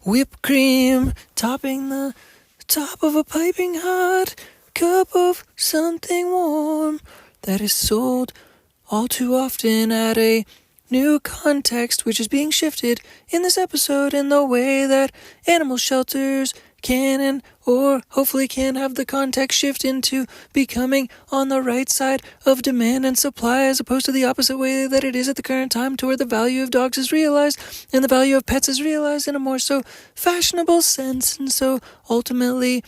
whipped cream, topping the top of a piping hot cup of something warm that is sold all too often at a new context, which is being shifted in this episode in the way that animal shelters can or hopefully can have the context shift into becoming on the right side of demand and supply, as opposed to the opposite way that it is at the current time, to where the value of dogs is realized and the value of pets is realized in a more so fashionable sense. And so ultimately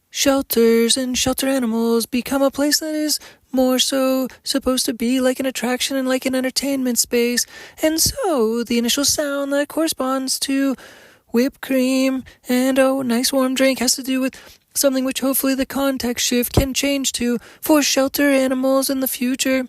shelters and shelter animals become a place that is more so supposed to be like an attraction and like an entertainment space. And so the initial sound that corresponds to whipped cream and a nice warm drink has to do with something which hopefully the context shift can change to for shelter animals in the future,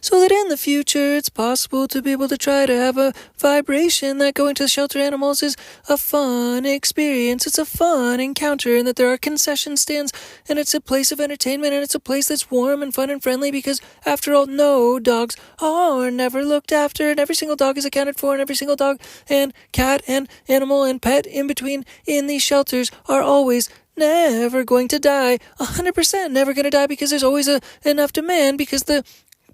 so that in the future it's possible to be able to try to have a vibration that going to shelter animals is a fun experience, it's a fun encounter, and that there are concession stands, and it's a place of entertainment, and it's a place that's warm and fun and friendly, because after all, no dogs are never looked after, and every single dog is accounted for, and every single dog and cat and animal and pet in between in these shelters are always never going to die, 100% never going to die, because there's always enough demand, because the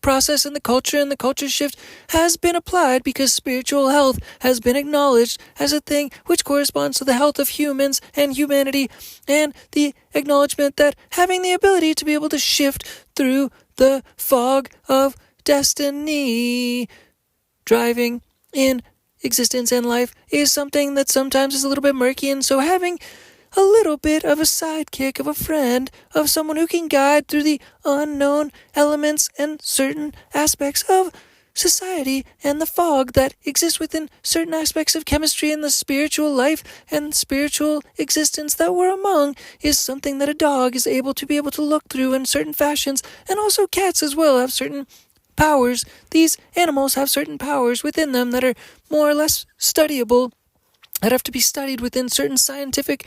process and the culture shift has been applied, because spiritual health has been acknowledged as a thing which corresponds to the health of humans and humanity, and the acknowledgement that having the ability to be able to shift through the fog of destiny, driving in existence and life, is something that sometimes is a little bit murky. And so having a little bit of a sidekick, of a friend, of someone who can guide through the unknown elements and certain aspects of society and the fog that exists within certain aspects of chemistry and the spiritual life and spiritual existence that we're among, is something that a dog is able to be able to look through in certain fashions. And also cats as well have certain powers. These animals have certain powers within them that are more or less studyable, that have to be studied within certain scientific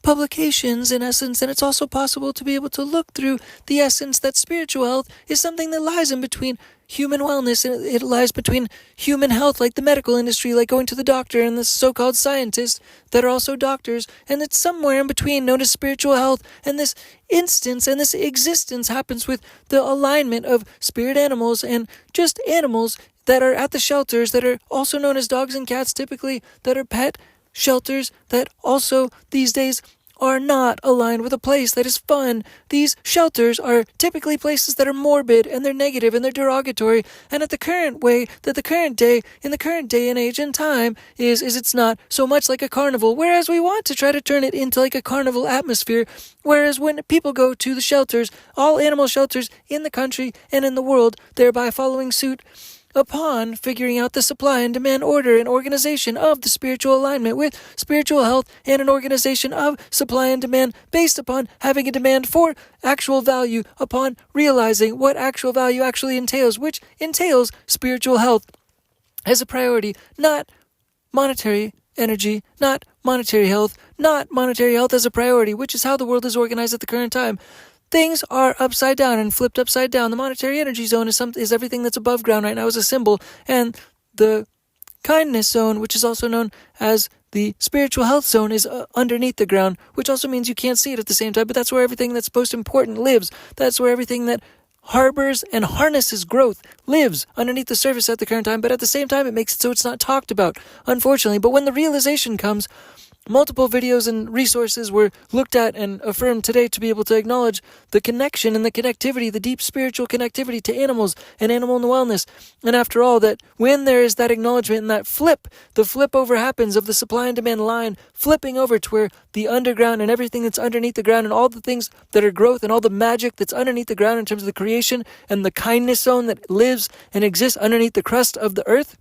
publications, in essence. And it's also possible to be able to look through the essence that spiritual health is something that lies in between human wellness, and it lies between human health, like the medical industry, like going to the doctor, and the so-called scientists that are also doctors, and it's somewhere in between known as spiritual health. And this instance and this existence happens with the alignment of spirit animals and just animals that are at the shelters, that are also known as dogs and cats typically, that are pet shelters, that also these days are not aligned with a place that is fun. These shelters are typically places that are morbid, and they're negative, and they're derogatory. And at the current way, that the current day, in the current day and age and time, is it's not so much like a carnival, whereas we want to try to turn it into like a carnival atmosphere. Whereas when people go to the shelters, all animal shelters in the country and in the world, thereby following suit upon figuring out the supply and demand order and organization of the spiritual alignment with spiritual health, and an organization of supply and demand based upon having a demand for actual value, upon realizing what actual value actually entails, which entails spiritual health as a priority, not monetary energy, not monetary health, not monetary health as a priority, which is how the world is organized at the current time. Things are upside down and flipped upside down. The monetary energy zone is everything that's above ground right now as a symbol, and the kindness zone, which is also known as the spiritual health zone, is underneath the ground, which also means you can't see it at the same time, but that's where everything that's most important lives. That's where everything that harbors and harnesses growth lives, underneath the surface at the current time, but at the same time it makes it so it's not talked about, unfortunately. But when the realization comes, multiple videos and resources were looked at and affirmed today to be able to acknowledge the connection and the connectivity, the deep spiritual connectivity to animals and animal wellness. And after all, that when there is that acknowledgement and that the flip over happens of the supply and demand line flipping over to where the underground and everything that's underneath the ground and all the things that are growth and all the magic that's underneath the ground in terms of the creation and the kindness zone that lives and exists underneath the crust of the earth,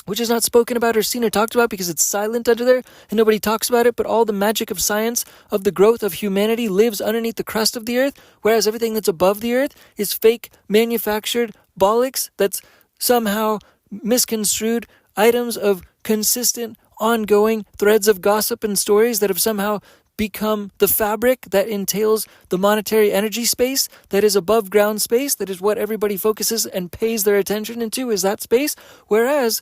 which is not spoken about or seen or talked about because it's silent under there and nobody talks about it, but all the magic of science, of the growth of humanity, lives underneath the crust of the earth, whereas everything that's above the earth is fake, manufactured bollocks that's somehow misconstrued items of consistent, ongoing threads of gossip and stories that have somehow become the fabric that entails the monetary energy space that is above ground space, that is what everybody focuses and pays their attention into, is that space. Whereas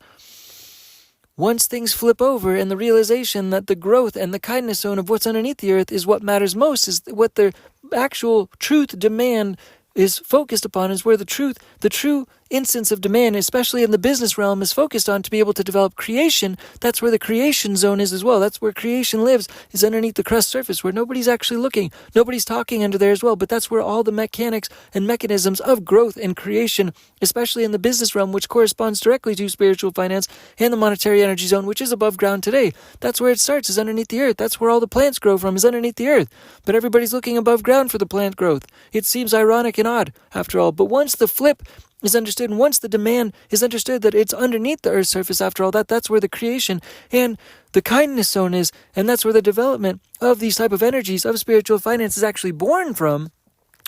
once things flip over and the realization that the growth and the kindness zone of what's underneath the earth is what matters most, is what the actual truth demand is focused upon, is where the true instance of demand, especially in the business realm, is focused on to be able to develop creation. That's where the creation zone is as well. That's where creation lives, is underneath the crust surface, where nobody's actually looking, nobody's talking under there as well. But that's where all the mechanics and mechanisms of growth and creation, especially in the business realm, which corresponds directly to spiritual finance, and the monetary energy zone, which is above ground today. That's where it starts, is underneath the earth. That's where all the plants grow from, is underneath the earth. But everybody's looking above ground for the plant growth. It seems ironic and odd, after all. But once the flip is understood, and once the demand is understood that it's underneath the earth's surface, after all, that's where the creation and the kindness zone is, and that's where the development of these type of energies of spiritual finance is actually born from,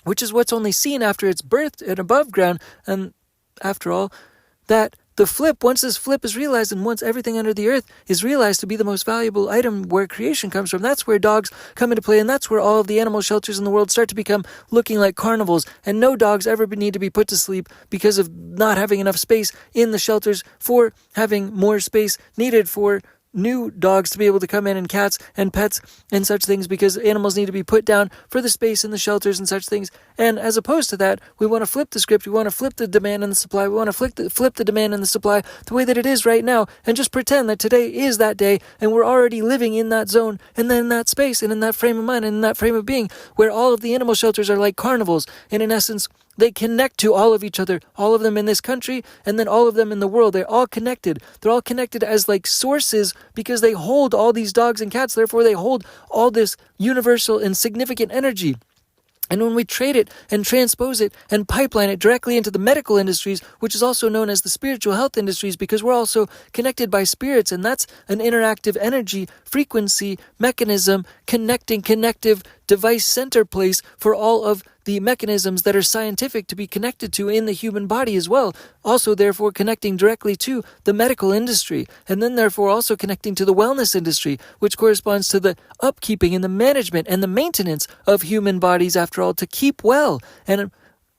which is what's only seen after it's birthed and above ground. And after all, that the flip, once this flip is realized, and once everything under the earth is realized to be the most valuable item where creation comes from, that's where dogs come into play, and that's where all of the animal shelters in the world start to become looking like carnivals, and no dogs ever need to be put to sleep because of not having enough space in the shelters, for having more space needed for new dogs to be able to come in, and cats and pets and such things, because animals need to be put down for the space in the shelters and such things. And as opposed to that, we want to flip the script. We want to flip the demand and the supply. We want to flip the demand and the supply the way that it is right now, and just pretend that today is that day, and we're already living in that zone, and then in that space, and in that frame of mind, and in that frame of being, where all of the animal shelters are like carnivals, and in essence they connect to all of each other, all of them in this country, and then all of them in the world. They're all connected. They're all connected as like sources, because they hold all these dogs and cats. Therefore, they hold all this universal and significant energy. And when we trade it and transpose it and pipeline it directly into the medical industries, which is also known as the spiritual health industries, because we're also connected by spirits, and that's an interactive energy, frequency, mechanism, connective device center place for all of the mechanisms that are scientific to be connected to in the human body as well. Also, therefore, connecting directly to the medical industry, and then therefore also connecting to the wellness industry, which corresponds to the upkeeping and the management and the maintenance of human bodies, after all, to keep well. And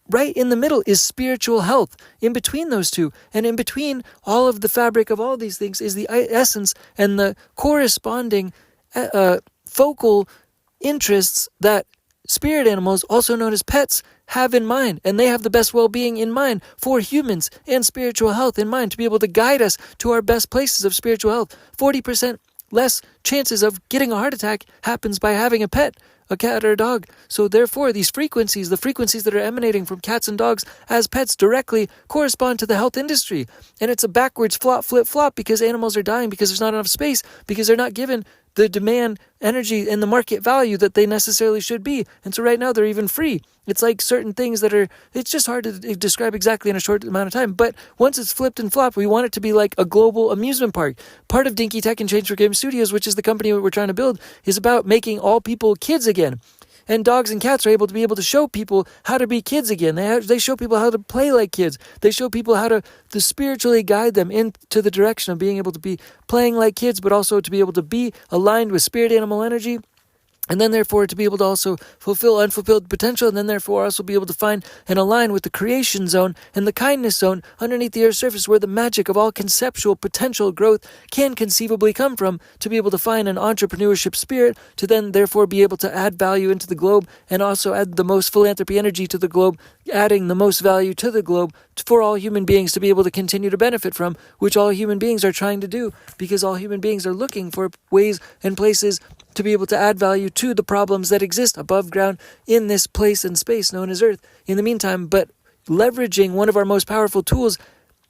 right in the middle is spiritual health, in between those two. And in between all of the fabric of all these things is the essence and the corresponding focal interests that spirit animals, also known as pets, have in mind. And they have the best well-being in mind for humans, and spiritual health in mind, to be able to guide us to our best places of spiritual health. 40% less chances of getting a heart attack happens by having a pet, a cat or a dog. So therefore, these frequencies, the frequencies that are emanating from cats and dogs as pets, directly correspond to the health industry. And it's a backwards flop, flip, flop, because animals are dying because there's not enough space, because they're not given the demand, energy, and the market value that they necessarily should be. And so right now they're even free. It's like certain things that are, it's just hard to describe exactly in a short amount of time. But once it's flipped and flopped, we want it to be like a global amusement park. Part of Dinky Tech and Change for Game Studios, which is the company we're trying to build, is about making all people kids again. And dogs and cats are able to show people how to be kids again. They show people how to play like kids. They show people how to spiritually guide them into the direction of being able to be playing like kids, but also to be able to be aligned with spirit animal energy. And then therefore to be able to also fulfill unfulfilled potential, and then therefore also be able to find and align with the creation zone and the kindness zone underneath the earth's surface, where the magic of all conceptual potential growth can conceivably come from, to be able to find an entrepreneurship spirit, to then therefore be able to add value into the globe, and also add the most philanthropy energy to the globe, adding the most value to the globe for all human beings to be able to continue to benefit from, which all human beings are trying to do, because all human beings are looking for ways and places to be able to add value to the problems that exist above ground in this place and space known as Earth in the meantime. But leveraging one of our most powerful tools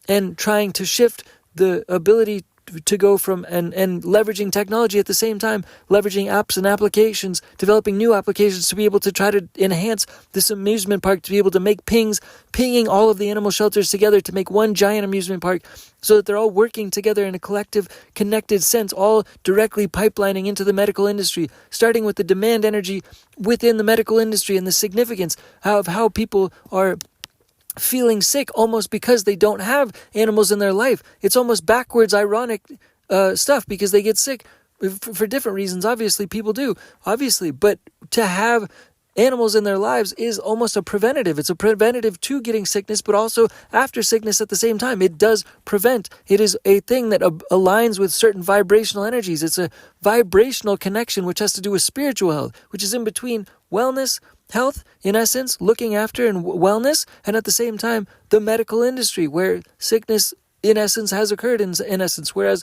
and trying to shift the ability to go from and leveraging technology at the same time, leveraging apps and applications, developing new applications to be able to try to enhance this amusement park, to be able to make pinging all of the animal shelters together to make one giant amusement park, so that they're all working together in a collective, connected sense, all directly pipelining into the medical industry, starting with the demand energy within the medical industry and the significance of how people are feeling sick almost because they don't have animals in their life. It's almost backwards ironic stuff, because they get sick for different reasons. Obviously, people do, obviously, but to have animals in their lives is almost a preventative. It's a preventative to getting sickness, but also after sickness at the same time. It does prevent. It is a thing that aligns with certain vibrational energies. It's a vibrational connection which has to do with spiritual health, which is in between wellness, health, in essence, looking after and wellness, and at the same time, the medical industry, where sickness, in essence, has occurred in essence, whereas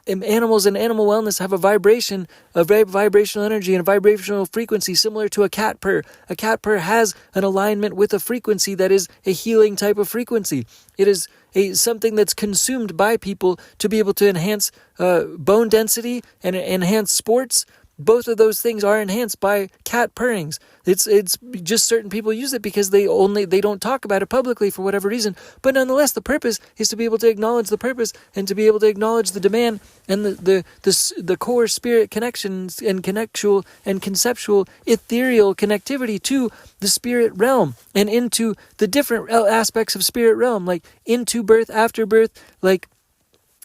animals and animal wellness have a vibrational energy and a vibrational frequency similar to a cat purr. A cat purr has an alignment with a frequency that is a healing type of frequency. It is something that's consumed by people to be able to enhance bone density and enhance sports. Both of those things are enhanced by cat purrings. It's just certain people use it because they don't talk about it publicly for whatever reason. But nonetheless, the purpose is to be able to acknowledge the purpose and to be able to acknowledge the demand and the core spirit connections and conceptual ethereal connectivity to the spirit realm and into the different aspects of spirit realm, like into birth, after birth, like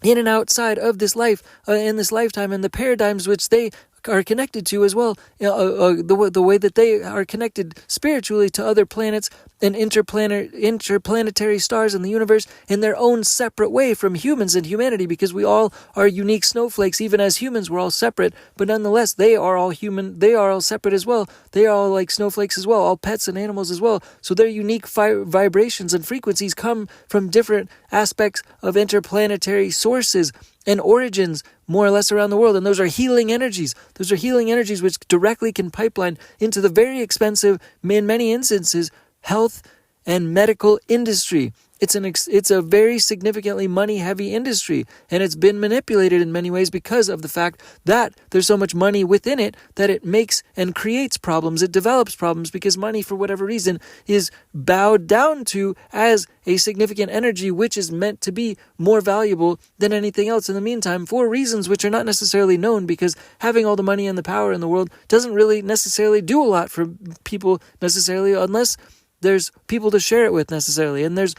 in and outside of this life, in this lifetime, and the paradigms which they are connected to as well, the way that they are connected spiritually to other planets and interplanetary stars in the universe in their own separate way from humans and humanity, because we all are unique snowflakes. Even as humans, we're all separate, but nonetheless, they are all human. They are all separate as well. They are all like snowflakes as well, all pets and animals as well. So their unique vibrations and frequencies come from different aspects of interplanetary sources and origins, more or less, around the world. And those are healing energies. Those are healing energies which directly can pipeline into the very expensive, in many instances, health and medical industry. It's a very significantly money-heavy industry, and it's been manipulated in many ways because of the fact that there's so much money within it that it makes and creates problems. It develops problems because money, for whatever reason, is bowed down to as a significant energy which is meant to be more valuable than anything else in the meantime, for reasons which are not necessarily known, because having all the money and the power in the world doesn't really necessarily do a lot for people necessarily, unless there's people to share it with necessarily. And there's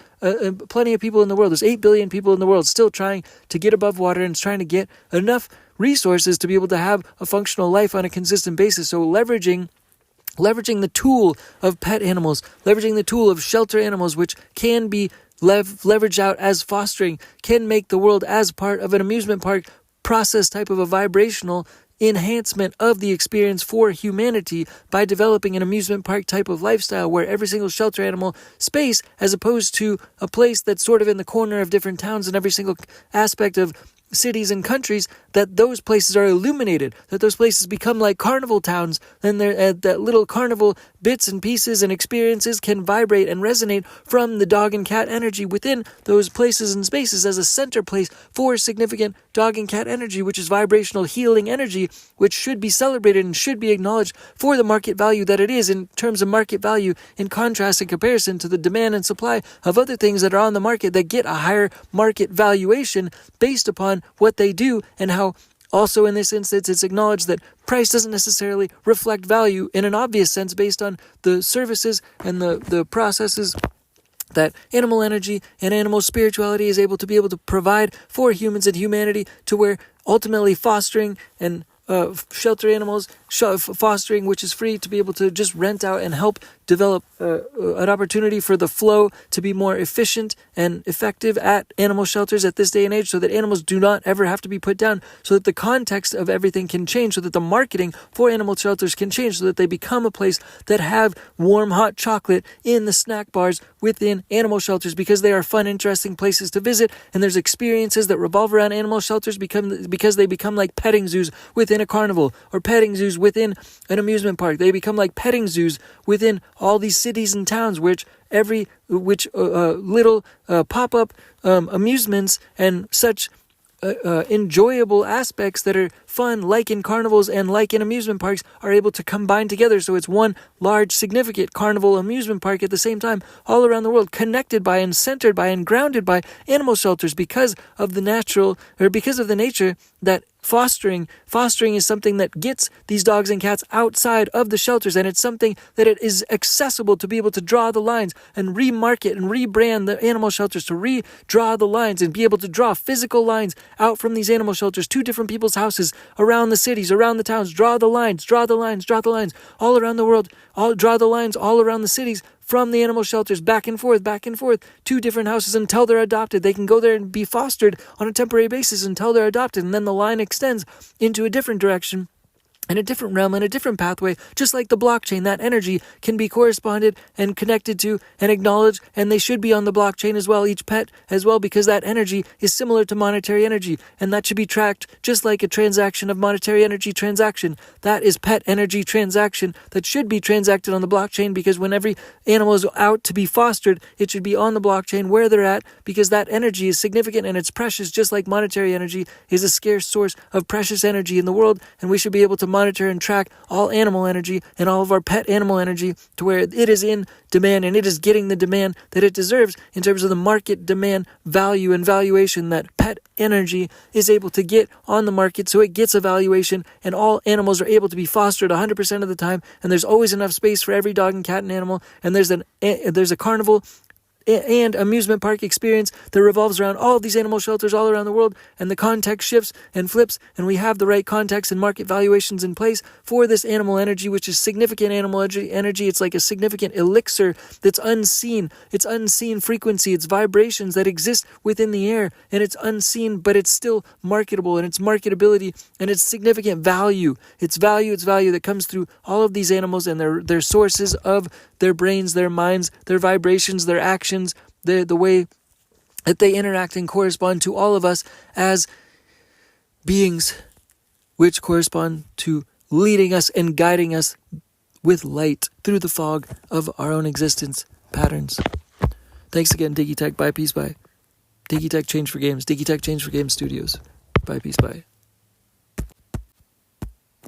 plenty of people in the world. There's 8 billion people in the world still trying to get above water and trying to get enough resources to be able to have a functional life on a consistent basis. So leveraging the tool of pet animals, leveraging the tool of shelter animals, which can be leveraged out as fostering, can make the world as part of an amusement park process type of a vibrational enhancement of the experience for humanity by developing an amusement park type of lifestyle where every single shelter animal space, as opposed to a place that's sort of in the corner of different towns and every single aspect of cities and countries, that those places are illuminated, that those places become like carnival towns, then that little carnival bits and pieces and experiences can vibrate and resonate from the dog and cat energy within those places and spaces as a center place for significant dog and cat energy, which is vibrational healing energy, which should be celebrated and should be acknowledged for the market value that it is in terms of market value, in contrast and comparison to the demand and supply of other things that are on the market that get a higher market valuation based upon what they do, and how also in this instance it's acknowledged that price doesn't necessarily reflect value in an obvious sense based on the services and the processes that animal energy and animal spirituality is able to provide for humans and humanity, to where ultimately fostering and shelter animals, fostering, which is free, to be able to just rent out and help develop an opportunity for the flow to be more efficient and effective at animal shelters at this day and age, so that animals do not ever have to be put down, so that the context of everything can change, so that the marketing for animal shelters can change, so that they become a place that have warm, hot chocolate in the snack bars within animal shelters, because they are fun, interesting places to visit, and there's experiences that revolve around animal shelters because they become like petting zoos within a carnival, or petting zoos within an amusement park. They become like petting zoos within all these cities and towns, which little pop-up amusements and such enjoyable aspects that are fun, like in carnivals and like in amusement parks, are able to combine together. So it's one large, significant carnival amusement park at the same time, all around the world, connected by and centered by and grounded by animal shelters, because of the nature that fostering is something that gets these dogs and cats outside of the shelters, and it's something that it is accessible to be able to draw the lines and remarket and rebrand the animal shelters, to redraw the lines and be able to draw physical lines out from these animal shelters to different people's houses around the cities, around the towns. Draw the lines all around the world. Draw the lines all around the cities, from the animal shelters, back and forth, to different houses until they're adopted. They can go there and be fostered on a temporary basis until they're adopted, and then the line extends into a different direction, in a different realm, in a different pathway, just like the blockchain. That energy can be corresponded and connected to and acknowledged, and they should be on the blockchain as well, each pet as well, because that energy is similar to monetary energy, and that should be tracked just like a transaction of monetary energy transaction. That is pet energy transaction that should be transacted on the blockchain, because when every animal is out to be fostered, it should be on the blockchain where they're at, because that energy is significant and it's precious, just like monetary energy is a scarce source of precious energy in the world, and we should be able to monitor and track all animal energy and all of our pet animal energy to where it is in demand and it is getting the demand that it deserves in terms of the market demand value and valuation that pet energy is able to get on the market, so it gets a valuation, and all animals are able to be fostered 100% of the time, and there's always enough space for every dog and cat and animal, and there's a carnival and amusement park experience that revolves around all of these animal shelters all around the world, and the context shifts and flips, and we have the right context and market valuations in place for this animal energy, which is significant animal energy. It's like a significant elixir that's unseen. It's unseen frequency. It's vibrations that exist within the air, and it's unseen, but it's still marketable, and it's marketability, and it's significant value. It's value that comes through all of these animals and their sources of their brains, their minds, their vibrations, their actions, the way that they interact and correspond to all of us as beings, which correspond to leading us and guiding us with light through the fog of our own existence patterns. Thanks again, Digitech. Bye, peace, bye. Digitech Change for Games. Digitech Change for Games Studios. Bye, peace, bye.